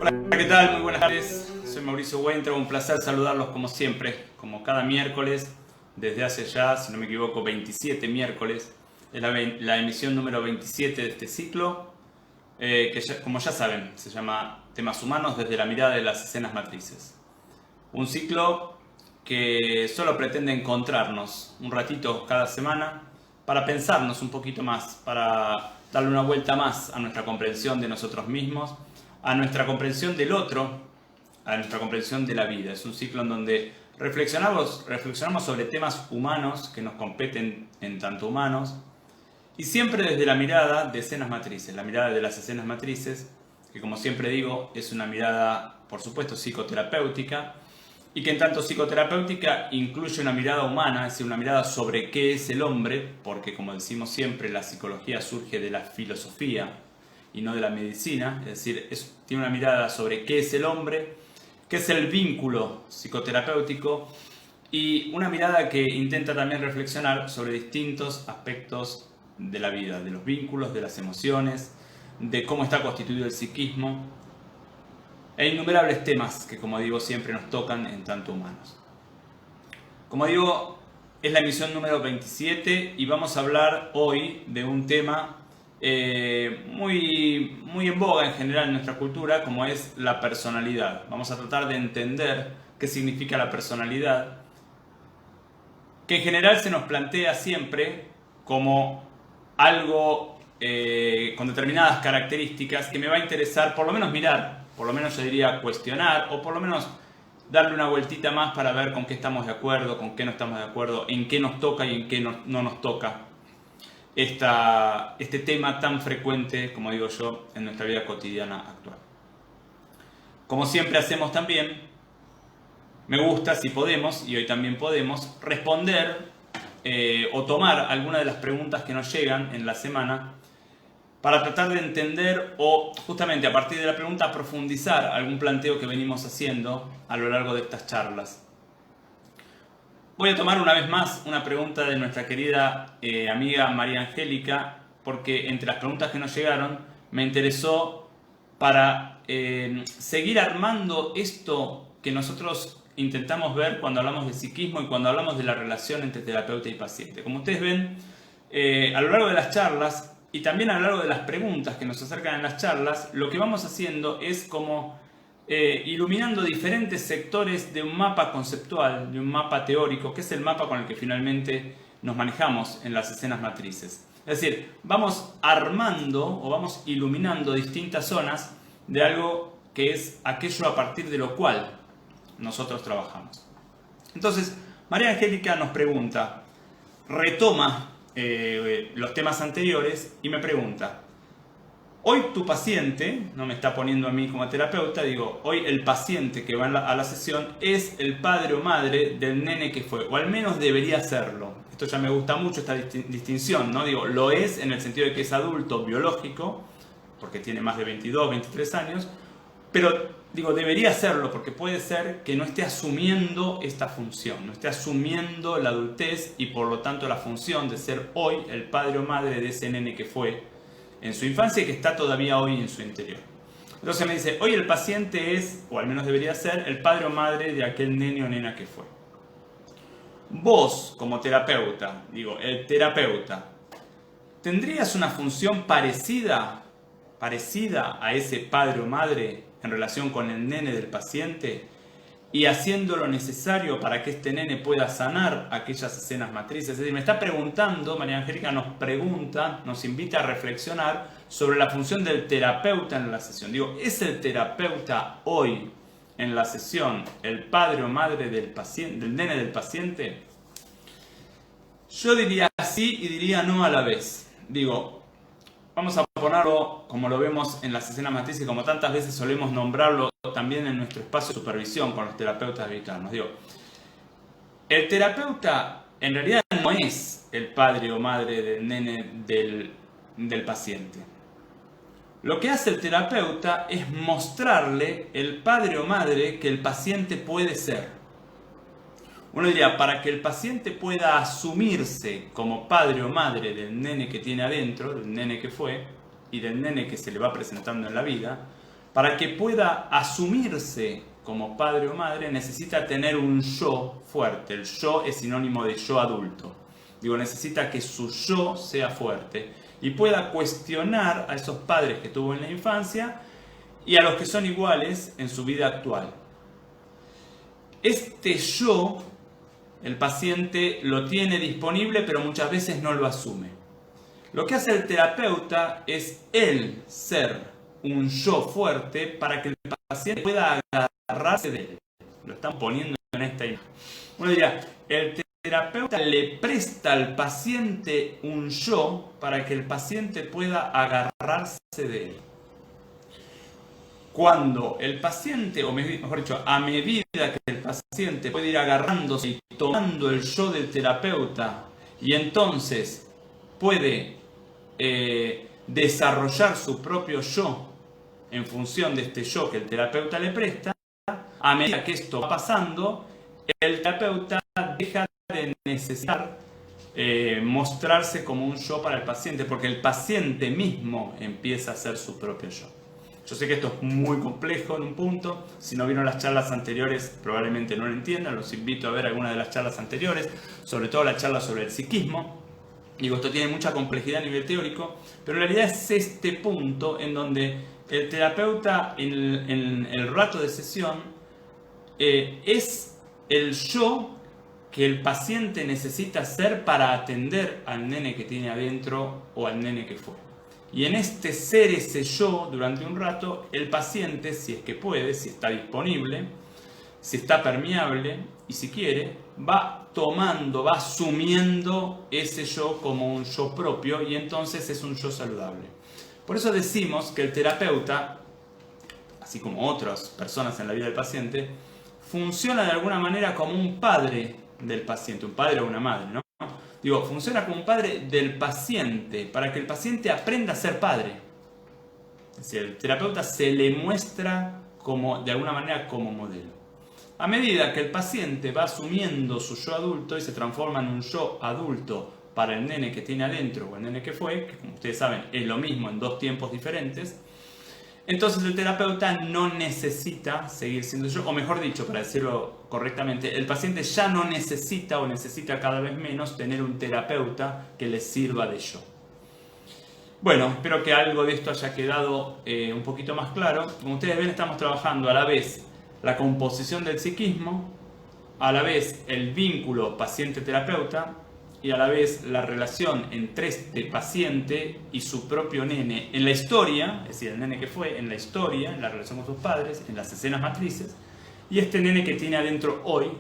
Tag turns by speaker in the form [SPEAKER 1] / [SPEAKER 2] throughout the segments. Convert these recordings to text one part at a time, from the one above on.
[SPEAKER 1] Hola, ¿qué tal? Muy buenas tardes. Soy Mauricio Weintraub, un placer saludarlos como siempre, como cada miércoles, desde hace ya, si no me equivoco, 27 miércoles. Es la emisión número 27 de este ciclo, que como ya saben, se llama Temas Humanos desde la mirada de las escenas matrices. Un ciclo que solo pretende encontrarnos un ratito cada semana para pensarnos un poquito más, para darle una vuelta más a nuestra comprensión de nosotros mismos, a nuestra comprensión del otro, a nuestra comprensión de la vida. Es un ciclo en donde reflexionamos sobre temas humanos que nos competen en tanto humanos, y siempre desde la mirada de escenas matrices, la mirada de las escenas matrices, que como siempre digo, es una mirada, por supuesto, psicoterapéutica, y que en tanto psicoterapéutica incluye una mirada humana, es decir, una mirada sobre qué es el hombre, porque como decimos siempre, la psicología surge de la filosofía y no de la medicina, es decir, tiene una mirada sobre qué es el hombre, qué es el vínculo psicoterapéutico, y una mirada que intenta también reflexionar sobre distintos aspectos de la vida, de los vínculos, de las emociones, de cómo está constituido el psiquismo, e innumerables temas que, como digo, siempre nos tocan en tanto humanos. Como digo, es la emisión número 27 y vamos a hablar hoy de un tema muy en boga en general en nuestra cultura, como es la personalidad. Vamos a tratar de entender qué significa la personalidad, que en general se nos plantea siempre como algo con determinadas características que me va a interesar por lo menos mirar, por lo menos yo diría cuestionar, o por lo menos darle una vueltita más para ver con qué estamos de acuerdo, con qué no estamos de acuerdo, en qué nos toca y en qué no nos toca este tema tan frecuente, como digo yo, en nuestra vida cotidiana actual. Como siempre hacemos también, me gusta, si podemos, y hoy también podemos, responder o tomar alguna de las preguntas que nos llegan en la semana para tratar de entender o justamente a partir de la pregunta profundizar algún planteo que venimos haciendo a lo largo de estas charlas. Voy a tomar una vez más una pregunta de nuestra querida amiga María Angélica, porque entre las preguntas que nos llegaron me interesó para seguir armando esto que nosotros intentamos ver cuando hablamos de psiquismo y cuando hablamos de la relación entre terapeuta y paciente. Como ustedes ven, a lo largo de las charlas y también a lo largo de las preguntas que nos acercan en las charlas, lo que vamos haciendo es como iluminando diferentes sectores de un mapa conceptual, de un mapa teórico, que es el mapa con el que finalmente nos manejamos en las escenas matrices. Es decir, vamos armando o vamos iluminando distintas zonas de algo que es aquello a partir de lo cual nosotros trabajamos. Entonces, María Angélica nos pregunta, retoma los temas anteriores y me pregunta, hoy tu paciente, no me está poniendo a mí como terapeuta, digo, hoy el paciente que va a la sesión es el padre o madre del nene que fue, o al menos debería serlo. Esto ya me gusta mucho, esta distinción, ¿no? Digo, lo es en el sentido de que es adulto biológico, porque tiene más de 22, 23 años, pero digo, debería serlo, porque puede ser que no esté asumiendo esta función, no esté asumiendo la adultez y por lo tanto la función de ser hoy el padre o madre de ese nene que fue en su infancia y que está todavía hoy en su interior. Entonces me dice, hoy el paciente es, o al menos debería ser, el padre o madre de aquel nene o nena que fue. Vos, como terapeuta, digo, el terapeuta, ¿tendrías una función parecida a ese padre o madre en relación con el nene del paciente y haciendo lo necesario para que este nene pueda sanar aquellas escenas matrices? Es decir, me está preguntando, María Angélica nos pregunta, nos invita a reflexionar sobre la función del terapeuta en la sesión. Digo, ¿es el terapeuta hoy en la sesión el padre o madre del paciente, del nene del paciente? Yo diría sí y diría no a la vez. Digo, vamos a ponerlo como lo vemos en las escenas matrices, como tantas veces solemos nombrarlo también en nuestro espacio de supervisión con los terapeutas dedicados. Digo, el terapeuta en realidad no es el padre o madre del nene del paciente. Lo que hace el terapeuta es mostrarle el padre o madre que el paciente puede ser. Uno diría, para que el paciente pueda asumirse como padre o madre del nene que tiene adentro, del nene que fue, y del nene que se le va presentando en la vida, para que pueda asumirse como padre o madre, necesita tener un yo fuerte. El yo es sinónimo de yo adulto. Digo, necesita que su yo sea fuerte y pueda cuestionar a esos padres que tuvo en la infancia y a los que son iguales en su vida actual. Este yo, el paciente lo tiene disponible, pero muchas veces no lo asume. Lo que hace el terapeuta es él ser un yo fuerte para que el paciente pueda agarrarse de él. Lo están poniendo en esta imagen. Uno dirá, el terapeuta le presta al paciente un yo para que el paciente pueda agarrarse de él. Cuando el paciente, o mejor dicho, a medida que el paciente puede ir agarrándose y tomando el yo del terapeuta y entonces puede desarrollar su propio yo en función de este yo que el terapeuta le presta, a medida que esto va pasando, el terapeuta deja de necesitar mostrarse como un yo para el paciente, porque el paciente mismo empieza a ser su propio yo. Yo sé que esto es muy complejo en un punto, si no vieron las charlas anteriores probablemente no lo entiendan, los invito a ver algunas de las charlas anteriores, sobre todo la charla sobre el psiquismo. Digo, esto tiene mucha complejidad a nivel teórico, pero en realidad es este punto en donde el terapeuta en el rato de sesión es el yo que el paciente necesita ser para atender al nene que tiene adentro o al nene que fue. Y en este ser ese yo durante un rato, el paciente, si es que puede, si está disponible, si está permeable y si quiere, va tomando, va asumiendo ese yo como un yo propio y entonces es un yo saludable. Por eso decimos que el terapeuta, así como otras personas en la vida del paciente, funciona de alguna manera como un padre del paciente, un padre o una madre, ¿no? Digo, funciona como un padre del paciente, para que el paciente aprenda a ser padre. Es decir, el terapeuta se le muestra como, de alguna manera como modelo. A medida que el paciente va asumiendo su yo adulto y se transforma en un yo adulto para el nene que tiene adentro o el nene que fue, que como ustedes saben es lo mismo en dos tiempos diferentes, entonces el terapeuta no necesita seguir siendo yo, o mejor dicho, para decirlo correctamente, el paciente ya no necesita o necesita cada vez menos tener un terapeuta que le sirva de yo. Bueno, espero que algo de esto haya quedado un poquito más claro. Como ustedes ven, estamos trabajando a la vez la composición del psiquismo, a la vez el vínculo paciente-terapeuta y a la vez la relación entre este paciente y su propio nene en la historia, es decir, el nene que fue en la historia, en la relación con sus padres, en las escenas matrices, y este nene que tiene adentro hoy,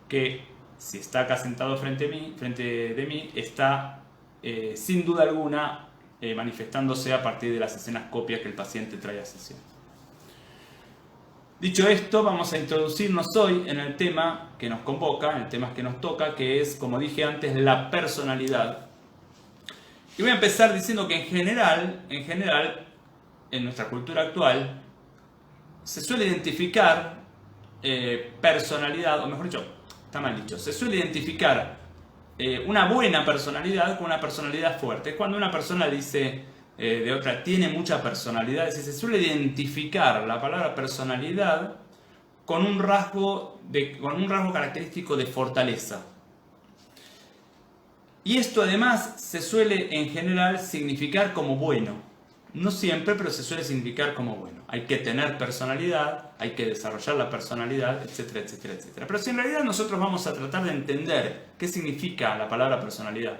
[SPEAKER 1] que si está acá sentado frente de mí, está sin duda alguna manifestándose a partir de las escenas copias que el paciente trae a sesión. Dicho esto, vamos a introducirnos hoy en el tema que nos convoca, en el tema que nos toca, que es, como dije antes, la personalidad. Y voy a empezar diciendo que en general, en nuestra cultura actual, se suele identificar personalidad, o mejor dicho, está mal dicho, se suele identificar una buena personalidad con una personalidad fuerte. Es cuando una persona dice de otra, tiene mucha personalidad, es decir, se suele identificar la palabra personalidad con un rasgo característico de fortaleza. Y esto además se suele en general significar como bueno. No siempre, pero se suele significar como bueno. Hay que tener personalidad, hay que desarrollar la personalidad, etcétera, etcétera, etcétera. Pero si en realidad nosotros vamos a tratar de entender qué significa la palabra personalidad,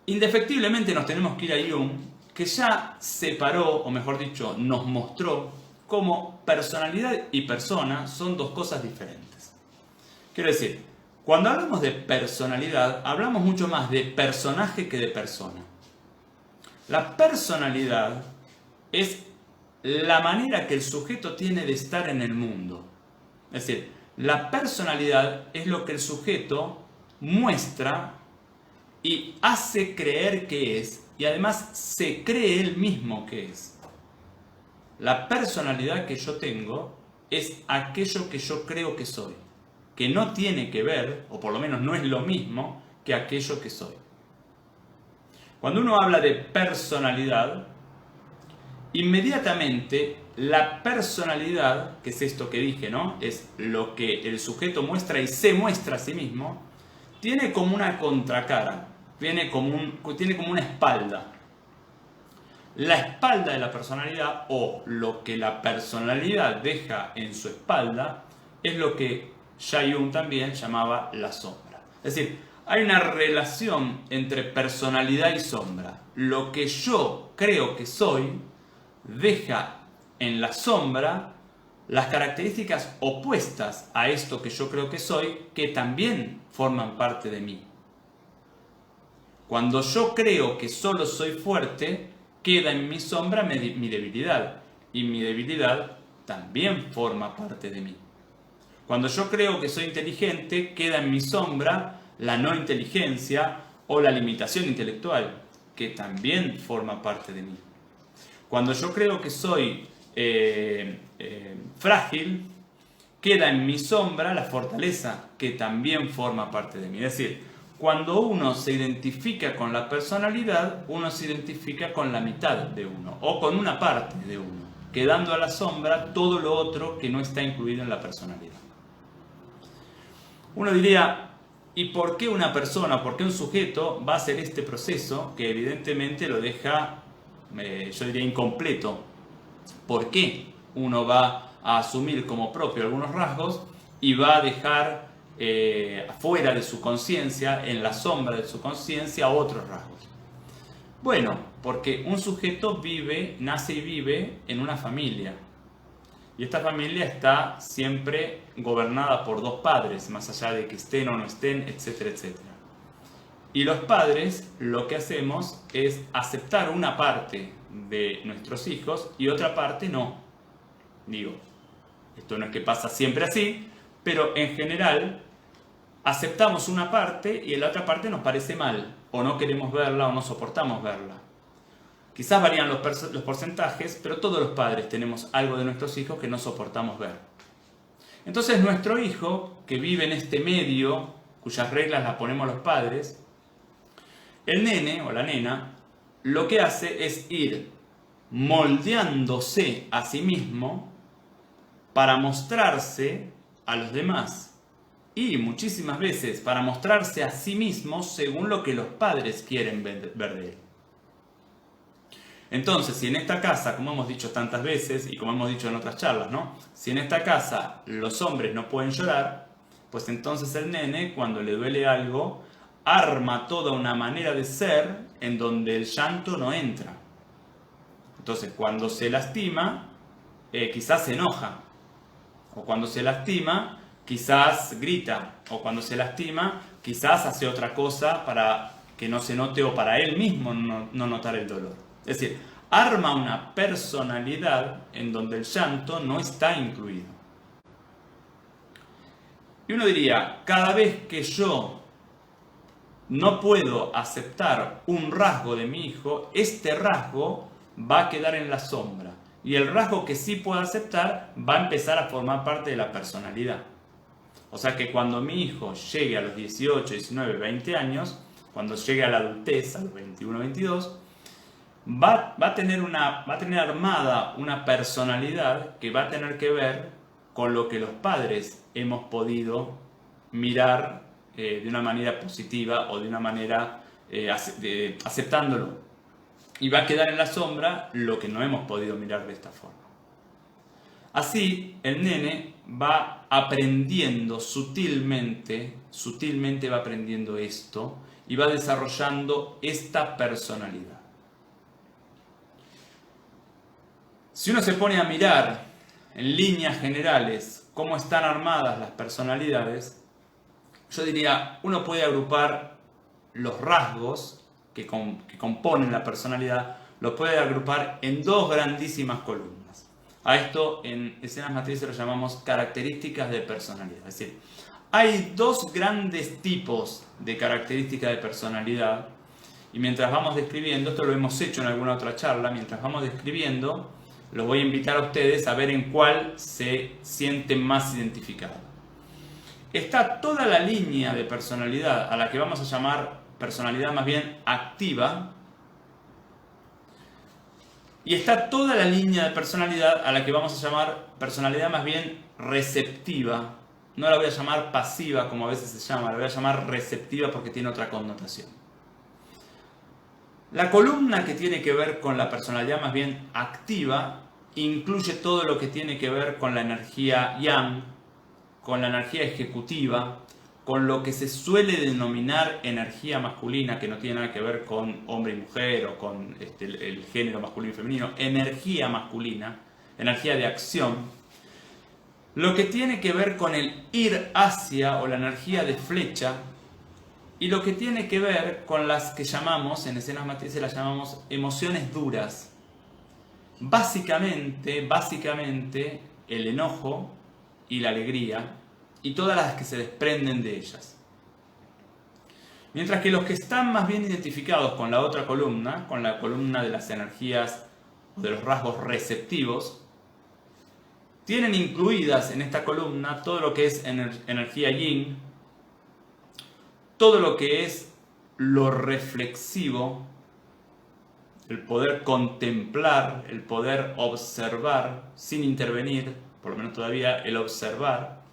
[SPEAKER 1] indefectiblemente nos tenemos que ir a Jung, que ya separó, o mejor dicho, nos mostró cómo personalidad y persona son dos cosas diferentes. Quiero decir, cuando hablamos de personalidad, hablamos mucho más de personaje que de persona. La personalidad es la manera que el sujeto tiene de estar en el mundo. Es decir, la personalidad es lo que el sujeto muestra y hace creer que es, y además se cree él mismo que es. La personalidad que yo tengo es aquello que yo creo que soy, que no tiene que ver, o por lo menos no es lo mismo, que aquello que soy. Cuando uno habla de personalidad, inmediatamente la personalidad, que es esto que dije, ¿no? Es lo que el sujeto muestra y se muestra a sí mismo, tiene como una contracara, tiene como una espalda. La espalda de la personalidad, o lo que la personalidad deja en su espalda, es lo que Jung también llamaba la sombra. Es decir, hay una relación entre personalidad y sombra. Lo que yo creo que soy deja en la sombra las características opuestas a esto que yo creo que soy, que también forman parte de mí. Cuando yo creo que solo soy fuerte, queda en mi sombra mi debilidad, y mi debilidad también forma parte de mí. Cuando yo creo que soy inteligente, queda en mi sombra la no inteligencia o la limitación intelectual, que también forma parte de mí. Cuando yo creo que soy frágil, queda en mi sombra la fortaleza, que también forma parte de mí. Es decir, cuando uno se identifica con la personalidad, uno se identifica con la mitad de uno, o con una parte de uno, quedando a la sombra todo lo otro que no está incluido en la personalidad. Uno diría, ¿y por qué una persona, por qué un sujeto va a hacer este proceso que evidentemente lo deja, yo diría, incompleto? ¿Por qué uno va a asumir como propio algunos rasgos y va a dejar afuera de su conciencia, en la sombra de su conciencia, otros rasgos? Bueno, porque un sujeto nace y vive en una familia. Y esta familia está siempre gobernada por dos padres, más allá de que estén o no estén, etcétera, etcétera. Y los padres lo que hacemos es aceptar una parte de nuestros hijos y otra parte no. Digo, esto no es que pasa siempre así, pero en general aceptamos una parte y en la otra parte nos parece mal, o no queremos verla o no soportamos verla. Quizás varían los porcentajes, pero todos los padres tenemos algo de nuestros hijos que no soportamos ver. Entonces nuestro hijo, que vive en este medio, cuyas reglas las ponemos los padres, el nene o la nena, lo que hace es ir moldeándose a sí mismo para mostrarse a los demás. Y muchísimas veces para mostrarse a sí mismo según lo que los padres quieren ver de él. Entonces, si en esta casa, como hemos dicho tantas veces y como hemos dicho en otras charlas, ¿no? Si en esta casa los hombres no pueden llorar, pues entonces el nene, cuando le duele algo, arma toda una manera de ser en donde el llanto no entra. Entonces, cuando se lastima, quizás se enoja. O cuando se lastima, quizás grita. O cuando se lastima, quizás hace otra cosa para que no se note o para él mismo no notar el dolor. Es decir, arma una personalidad en donde el llanto no está incluido. Y uno diría, cada vez que yo no puedo aceptar un rasgo de mi hijo, este rasgo va a quedar en la sombra. Y el rasgo que sí puedo aceptar va a empezar a formar parte de la personalidad. O sea que cuando mi hijo llegue a los 18, 19, 20 años, cuando llegue a la adultez, a los 21, 22, va a tener armada una personalidad que va a tener que ver con lo que los padres hemos podido mirar de una manera positiva o de una manera aceptándolo. Y va a quedar en la sombra lo que no hemos podido mirar de esta forma. Así, el nene va aprendiendo sutilmente va aprendiendo esto y va desarrollando esta personalidad. Si uno se pone a mirar en líneas generales cómo están armadas las personalidades, yo diría, uno puede agrupar los rasgos que componen la personalidad, los puede agrupar en dos grandísimas columnas. A esto en escenas matrices lo llamamos características de personalidad. Es decir, hay dos grandes tipos de características de personalidad y mientras vamos describiendo, esto lo hemos hecho en alguna otra charla, mientras vamos describiendo, los voy a invitar a ustedes a ver en cuál se sienten más identificados. Está toda la línea de personalidad a la que vamos a llamar personalidad más bien activa. Y está toda la línea de personalidad a la que vamos a llamar personalidad más bien receptiva. No la voy a llamar pasiva como a veces se llama, la voy a llamar receptiva porque tiene otra connotación. La columna que tiene que ver con la personalidad más bien activa incluye todo lo que tiene que ver con la energía yang, con la energía ejecutiva, con lo que se suele denominar energía masculina, que no tiene nada que ver con hombre y mujer o con el género masculino y femenino, energía masculina, energía de acción. Lo que tiene que ver con el ir hacia o la energía de flecha, y lo que tiene que ver con las que llamamos, en escenas matrices las llamamos emociones duras. Básicamente el enojo y la alegría y todas las que se desprenden de ellas. Mientras que los que están más bien identificados con la otra columna, con la columna de las energías o de los rasgos receptivos, tienen incluidas en esta columna todo lo que es energía yin, todo lo que es lo reflexivo, el poder contemplar, el poder observar sin intervenir, por lo menos todavía el observar,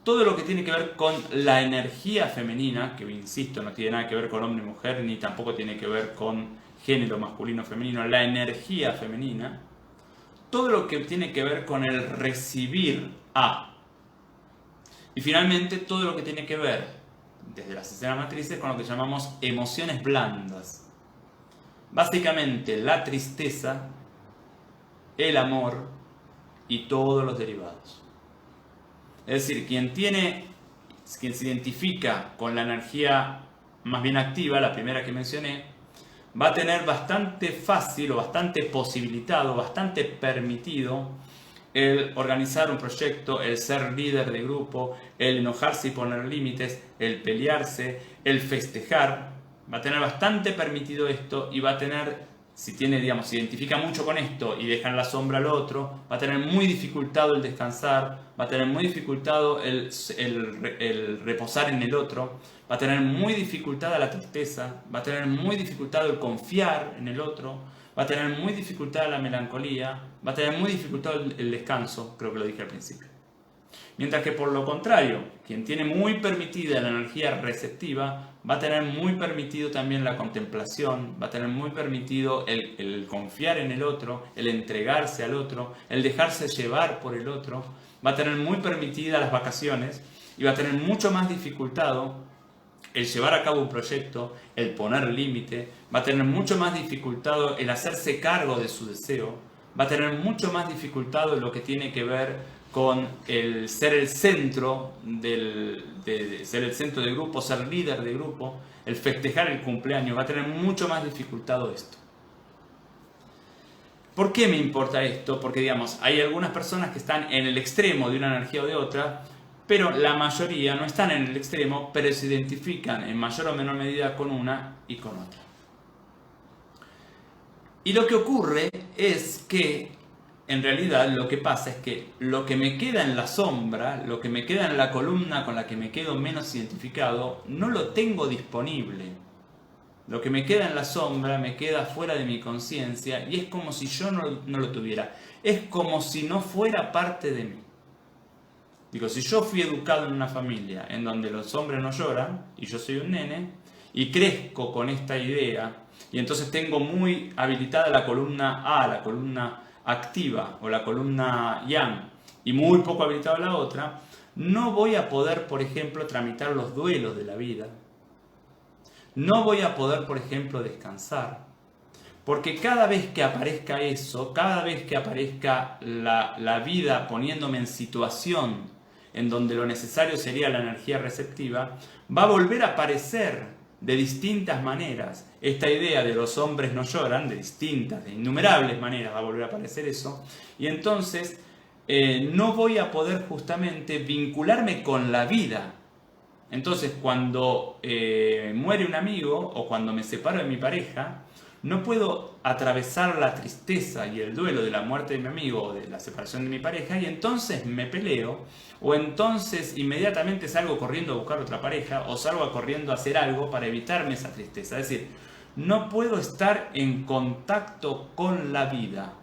[SPEAKER 1] todo lo que tiene que ver con la energía femenina, que insisto, no tiene nada que ver con hombre y mujer, ni tampoco tiene que ver con género masculino o femenino, la energía femenina, todo lo que tiene que ver con el recibir a. Y finalmente todo lo que tiene que ver, desde las escenas matrices, con lo que llamamos emociones blandas. Básicamente la tristeza, el amor y todos los derivados. Es decir, quien se identifica con la energía más bien activa, la primera que mencioné, va a tener bastante fácil o bastante posibilitado, bastante permitido el organizar un proyecto, el ser líder de grupo, el enojarse y poner límites, el pelearse, el festejar. Va a tener bastante permitido esto y va a tener, si se identifica mucho con esto y deja en la sombra al otro, va a tener muy dificultado el descansar, va a tener muy dificultado el reposar en el otro, va a tener muy dificultada la tristeza, va a tener muy dificultado el confiar en el otro, va a tener muy dificultada la melancolía, va a tener muy dificultado el descanso, creo que lo dije al principio. Mientras que por lo contrario, quien tiene muy permitida la energía receptiva, va a tener muy permitido también la contemplación, va a tener muy permitido el confiar en el otro, el entregarse al otro, el dejarse llevar por el otro, va a tener muy permitida las vacaciones y va a tener mucho más dificultado el llevar a cabo un proyecto, el poner límite, va a tener mucho más dificultado el hacerse cargo de su deseo, va a tener mucho más dificultado lo que tiene que ver con el ser el centro ser el centro del grupo, ser líder de grupo, el festejar el cumpleaños, va a tener mucho más dificultado esto. ¿Por qué me importa esto? Porque hay algunas personas que están en el extremo de una energía o de otra, pero la mayoría no están en el extremo, pero se identifican en mayor o menor medida con una y con otra. Y lo que ocurre es que en realidad lo que pasa es que lo que me queda en la sombra, lo que me queda en la columna con la que me quedo menos identificado, no lo tengo disponible. Lo que me queda en la sombra me queda fuera de mi conciencia y es como si yo no lo tuviera. Es como si no fuera parte de mí. Si yo fui educado en una familia en donde los hombres no lloran y yo soy un nene y crezco con esta idea y entonces tengo muy habilitada la columna A, la columna activa o la columna yang y muy poco habilitada la otra, no voy a poder, por ejemplo, tramitar los duelos de la vida. No voy a poder, por ejemplo, descansar. Porque cada vez que aparezca eso, cada vez que aparezca la vida poniéndome en situación en donde lo necesario sería la energía receptiva, va a volver a aparecer de distintas maneras. Esta idea de los hombres no lloran, de innumerables maneras va a volver a aparecer eso. Y entonces no voy a poder justamente vincularme con la vida. Entonces cuando muere un amigo o cuando me separo de mi pareja, no puedo atravesar la tristeza y el duelo de la muerte de mi amigo o de la separación de mi pareja y entonces me peleo o entonces inmediatamente salgo corriendo a buscar otra pareja o salgo corriendo a hacer algo para evitarme esa tristeza. Es decir, No puedo estar en contacto con la vida,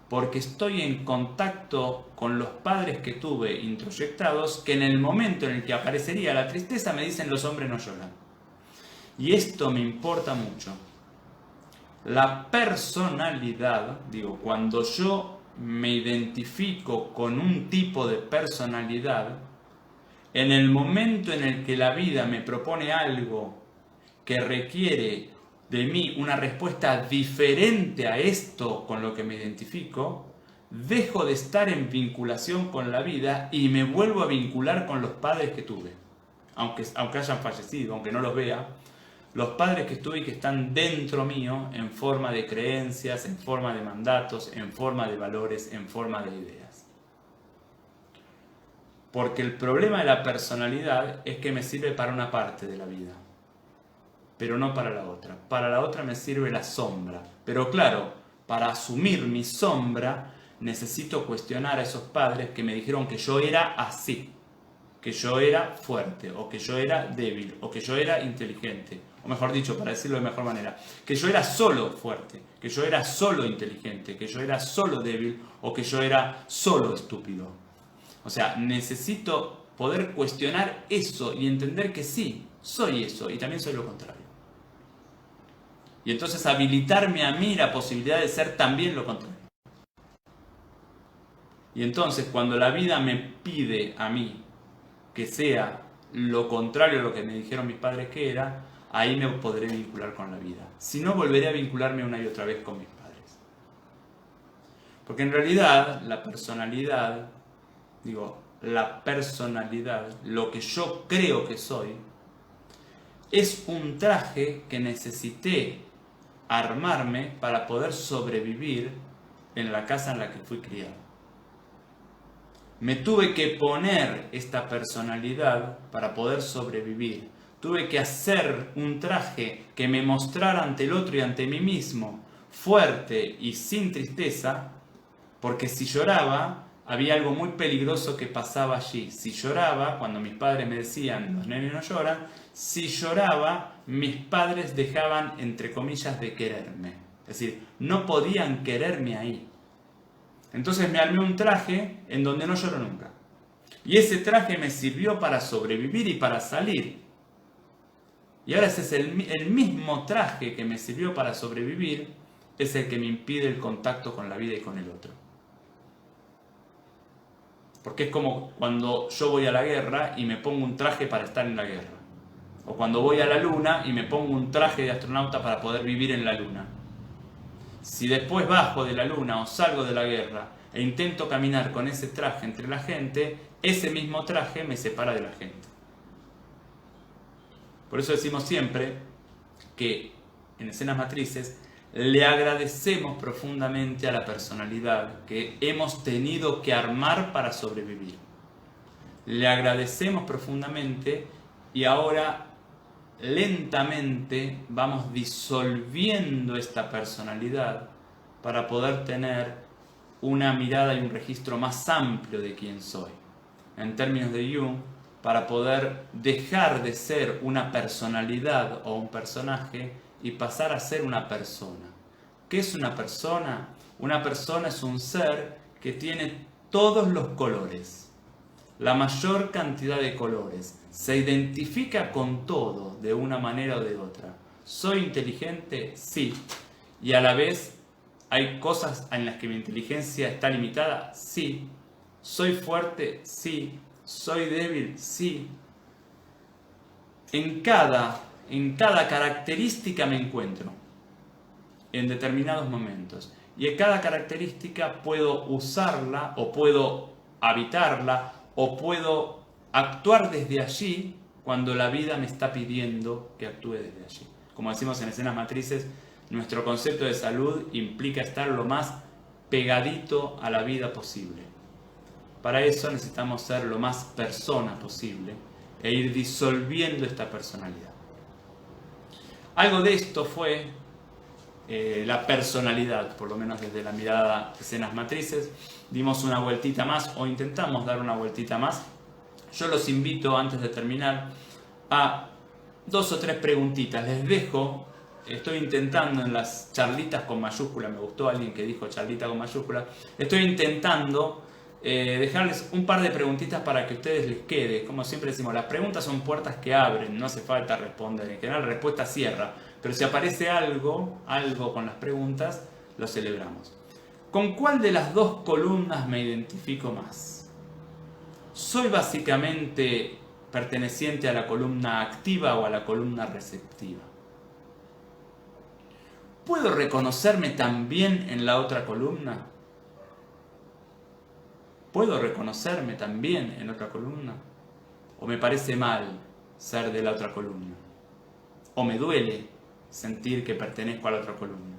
[SPEAKER 1] porque estoy en contacto con los padres que tuve introyectados, que en el momento en el que aparecería la tristeza me dicen los hombres no lloran. Y esto me importa mucho. La personalidad, digo, cuando yo me identifico con un tipo de personalidad, en el momento en el que la vida me propone algo que requiere de mí una respuesta diferente a esto con lo que me identifico, dejo de estar en vinculación con la vida y me vuelvo a vincular con los padres que tuve. Aunque hayan fallecido, aunque no los vea, los padres que estuve y que están dentro mío en forma de creencias, en forma de mandatos, en forma de valores, en forma de ideas. Porque el problema de la personalidad es que me sirve para una parte de la vida, pero no para la otra. Para la otra me sirve la sombra. Pero claro, para asumir mi sombra necesito cuestionar a esos padres que me dijeron que yo era así, que yo era fuerte, o que yo era débil, o que yo era inteligente. O mejor dicho, para decirlo de mejor manera, que yo era solo fuerte, que yo era solo inteligente, que yo era solo débil, o que yo era solo estúpido. O sea, necesito poder cuestionar eso y entender que sí, soy eso y también soy lo contrario. Y entonces habilitarme a mí la posibilidad de ser también lo contrario. Y entonces cuando la vida me pide a mí que sea lo contrario a lo que me dijeron mis padres que era, ahí me podré vincular con la vida. Si no, volveré a vincularme una y otra vez con mis padres. Porque en realidad la personalidad, lo que yo creo que soy, es un traje que necesité armarme para poder sobrevivir en la casa en la que fui criado. Me tuve que poner esta personalidad para poder sobrevivir. Tuve que hacer un traje que me mostrara ante el otro y ante mí mismo fuerte y sin tristeza, porque si lloraba, había algo muy peligroso que pasaba allí. Si lloraba, cuando mis padres me decían, los nenes no lloran, si lloraba, mis padres dejaban, entre comillas, de quererme. Es decir, no podían quererme ahí. Entonces me armé un traje en donde no lloro nunca. Y ese traje me sirvió para sobrevivir y para salir. Y ahora ese es el mismo traje que me sirvió para sobrevivir, es el que me impide el contacto con la vida y con el otro. Porque es como cuando yo voy a la guerra y me pongo un traje para estar en la guerra. O cuando voy a la luna y me pongo un traje de astronauta para poder vivir en la luna. Si después bajo de la luna o salgo de la guerra e intento caminar con ese traje entre la gente, ese mismo traje me separa de la gente. Por eso decimos siempre que en escenas matrices le agradecemos profundamente a la personalidad que hemos tenido que armar para sobrevivir. Le agradecemos profundamente y ahora lentamente vamos disolviendo esta personalidad para poder tener una mirada y un registro más amplio de quién soy. En términos de Jung, para poder dejar de ser una personalidad o un personaje y pasar a ser una persona. ¿Qué es una persona? Una persona es un ser que tiene todos los colores, la mayor cantidad de colores, se identifica con todo de una manera o de otra. ¿Soy inteligente? Sí. Y a la vez, ¿hay cosas en las que mi inteligencia está limitada? Sí. ¿Soy fuerte? Sí. ¿Soy débil? Sí. En cada característica me encuentro en determinados momentos. Y en cada característica puedo usarla o puedo habitarla o puedo actuar desde allí cuando la vida me está pidiendo que actúe desde allí. Como decimos en escenas matrices, nuestro concepto de salud implica estar lo más pegadito a la vida posible. Para eso necesitamos ser lo más persona posible e ir disolviendo esta personalidad. Algo de esto fue la personalidad, por lo menos desde la mirada de escenas matrices. Dimos una vueltita más o intentamos dar una vueltita más. Yo los invito, antes de terminar, a 2 o 3 preguntitas. Les dejo estoy intentando en las charlitas con mayúscula, me gustó alguien que dijo charlita con mayúscula, estoy intentando dejarles un par de preguntitas para que a ustedes les quede. Como siempre decimos, las preguntas son puertas que abren, no hace falta responder, en general la respuesta cierra, pero si aparece algo con las preguntas, lo celebramos. ¿Con cuál de las dos columnas me identifico más? ¿Soy básicamente perteneciente a la columna activa o a la columna receptiva? ¿Puedo reconocerme también en la otra columna? ¿Puedo reconocerme también en otra columna? ¿O me parece mal ser de la otra columna? ¿O me duele sentir que pertenezco a la otra columna?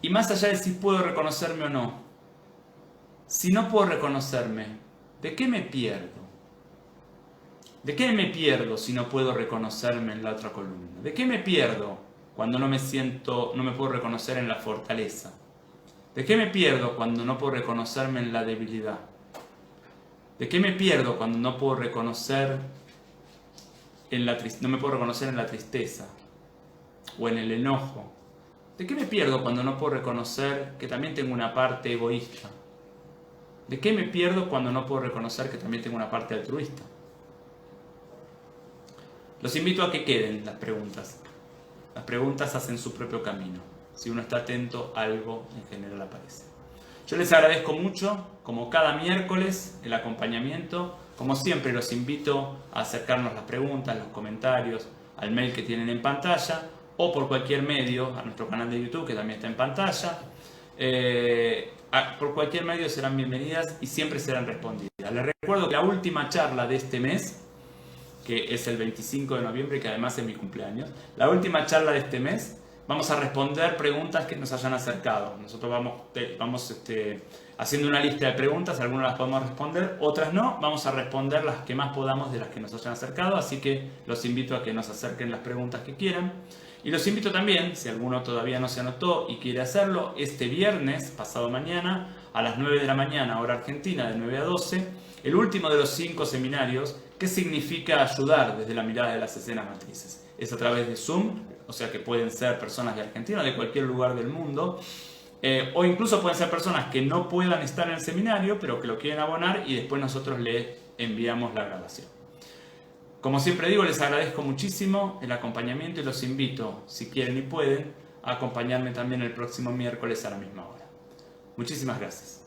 [SPEAKER 1] Y más allá de si puedo reconocerme o no, si no puedo reconocerme, ¿de qué me pierdo? ¿De qué me pierdo si no puedo reconocerme en la otra columna? ¿De qué me pierdo cuando no me puedo reconocer en la fortaleza? ¿De qué me pierdo cuando no puedo reconocerme en la debilidad? ¿De qué me pierdo cuando no puedo reconocer no me puedo reconocer en la tristeza o en el enojo? ¿De qué me pierdo cuando no puedo reconocer que también tengo una parte egoísta? ¿De qué me pierdo cuando no puedo reconocer que también tengo una parte altruista? Los invito a que queden las preguntas. Las preguntas hacen su propio camino. Si uno está atento, algo en general aparece. Yo les agradezco mucho, como cada miércoles, el acompañamiento. Como siempre, los invito a acercarnos las preguntas, los comentarios, al mail que tienen en pantalla, o por cualquier medio, a nuestro canal de YouTube, que también está en pantalla. Por cualquier medio serán bienvenidas y siempre serán respondidas. Les recuerdo que la última charla de este mes, que es el 25 de noviembre, que además es mi cumpleaños, la última charla de este mes, vamos a responder preguntas que nos hayan acercado. Nosotros vamos haciendo una lista de preguntas, algunas las podemos responder, otras no. Vamos a responder las que más podamos de las que nos hayan acercado, así que los invito a que nos acerquen las preguntas que quieran. Y los invito también, si alguno todavía no se anotó y quiere hacerlo, este viernes, pasado mañana, a las 9 de la mañana, hora argentina, de 9 a 12, el último de los 5 seminarios, ¿qué significa ayudar desde la mirada de las escenas matrices? Es a través de Zoom, o sea que pueden ser personas de Argentina, de cualquier lugar del mundo, o incluso pueden ser personas que no puedan estar en el seminario, pero que lo quieren abonar y después nosotros les enviamos la grabación. Como siempre digo, les agradezco muchísimo el acompañamiento y los invito, si quieren y pueden, a acompañarme también el próximo miércoles a la misma hora. Muchísimas gracias.